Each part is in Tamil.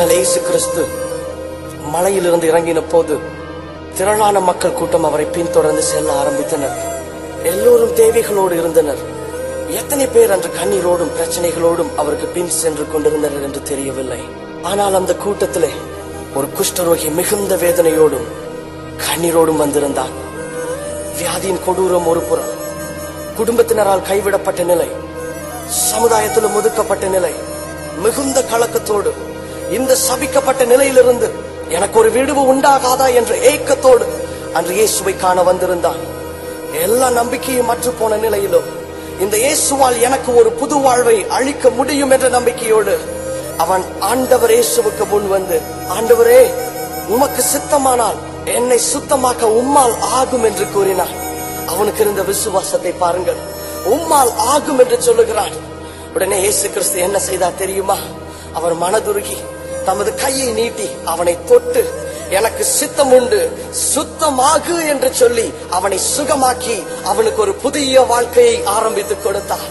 ஆனால் இயேசு கிறிஸ்து மலையிலிருந்து இறங்கின போது திரளான மக்கள் கூட்டம் அவரை பின்தொடர்ந்து செல்ல ஆரம்பித்தனர். எல்லோரும் தேவைகளோடு இருந்தனர். எத்தனை பேர் அன்று கண்ணீரோடும் பிரச்சனைகளோடும் அவருக்கு பின் சென்று கொண்டிருந்தனர் என்று தெரியவில்லை. ஆனால் அந்த கூட்டத்திலே ஒரு குஷ்டரோகி மிகுந்த வேதனையோடும் கண்ணீரோடும் வந்திருந்தான். வியாதியின் கொடூரம் ஒரு புறம், குடும்பத்தினரால் கைவிடப்பட்ட நிலை, சமுதாயத்திலும் ஒதுக்கப்பட்ட நிலை, மிகுந்த கலக்கத்தோடு இந்த சபிக்கப்பட்ட நிலையிலிருந்து எனக்கு ஒரு விடுவு உண்டாகாதா என்ற ஏக்கத்தோடு அன்று இயேசுவை காண வந்திருந்தான். எல்லா நம்பிக்கையும் மற்று போன நிலையிலும் இந்த இயேசுவால் எனக்கு ஒரு புது வாழ்வை அளிக்க முடியும் என்ற நம்பிக்கையோடு அவன் ஆண்டவர் இயேசுவுக்கு முன் வந்து, ஆண்டவரே, உமக்கு சித்தமானால் என்னை சுத்தமாக்க உம்மால் ஆகும் என்று கூறினான். அவனுக்கு இருந்த விசுவாசத்தை பாருங்கள். உம்மால் ஆகும் என்று சொல்லுகிறான். உடனே இயேசு கிறிஸ்து என்ன செய்தார் தெரியுமா? அவர் மனதுருகி தமது கையை நீட்டி அவனை தொட்டு, எனக்கு சித்தம் உண்டு, சுத்தமாகு என்று சொல்லி அவனை சுகமாக்கி அவனுக்கு ஒரு புதிய வாழ்க்கையை ஆரம்பித்து கொடுத்தார்.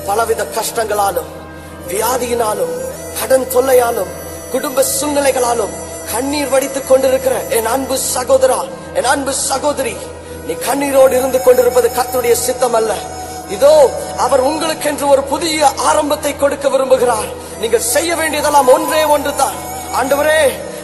பலவித கஷ்டங்களாலும், வியாதியினாலும், கடன் தொல்லையாலும், குடும்ப சூழ்நிலைகளாலும் கண்ணீர் வடித்துக் கொண்டிருக்கிற என் அன்பு சகோதரா, என் அன்பு சகோதரி, நீ கண்ணீரோடு இருந்து கொண்டிருப்பது கர்த்தருடைய சித்தம் அல்ல. இதோ அவர் உங்களுக்கென்று ஒரு புதிய ஆரம்பத்தை கொடுக்க விரும்புகிறார். நீங்கள் செய்ய வேண்டியதெல்லாம் ஒன்றே ஒன்றுதான். ஆண்டவரே,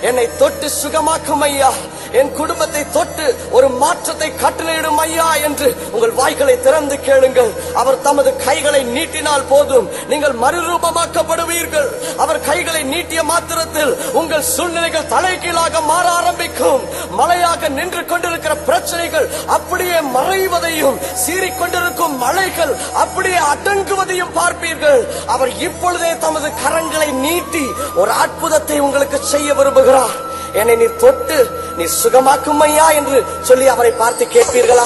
என்னை தொட்டு சுகமாக்கும் ஐயா, என் குடும்பத்தை தொட்டு ஒரு மாற்றத்தை கட்டளையிடும் ஐயா என்று உங்கள் வாய்களை திறந்து கேளுங்கள். அவர் தமது கைகளை நீட்டினால் போதும், நீங்கள் மறுரூபமாக்கப்படுவீர்கள். அவர் கைகளை நீட்டிய மாத்திரத்தில் உங்கள் சூழ்நிலைகள் தலைகீழாக மாற ஆரம்பிக்கும். மழையாக நின்று கொண்டிருக்கிற பிரச்சனைகள் அப்படியே மறைவதையும், சீறிக்கொண்டிருக்கும் மழைகள் அப்படியே அடங்குவதையும் பார்ப்பீர்கள். அவர் இப்பொழுதே தமது கரங்களை நீட்டி ஒரு அற்புதத்தை உங்களுக்கு செய்ய விரும்புகிறார். என்னை நீ தொட்டு நீ சுகமாக்கும் ஐயா என்று சொல்லி அவரை பார்த்து கேட்பீர்களா?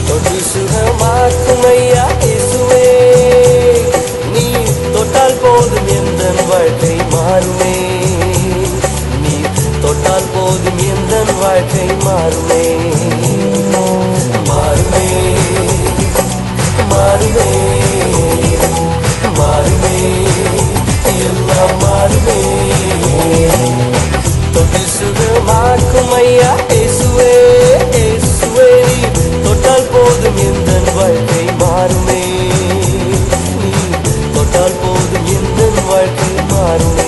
தொட்டு சுகமாக்கும் ஐயா இயேசுவே, நீ தொட்டால் போதும் எந்த வாழ்க்கை மாறுமே. நீ தொட்டால் போதும் எந்த வாழ்க்கை மாறுமே. மாறுமே, மாறுமே, மாறுமே, எல்லாம் மாறுமே. தொட்டு சுகமாக்கும் ஐயா இயேசுவே, இயேசுவே, தொட்டால் போதும் எந்த வாழ்க்கை மாறுமே. நீ தொட்டால் போதும் எந்த வாழ்க்கை மாறுமே.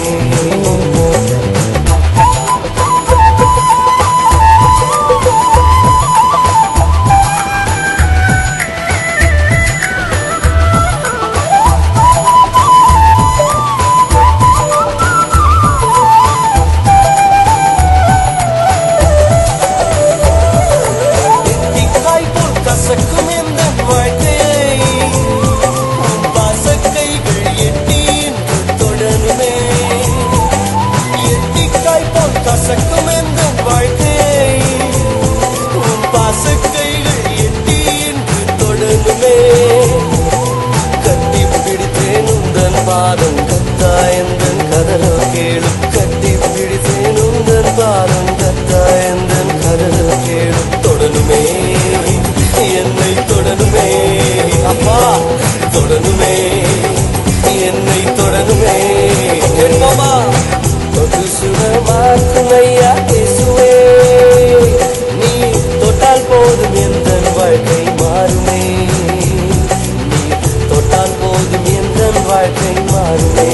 வாழ்க்கை மாறுமே.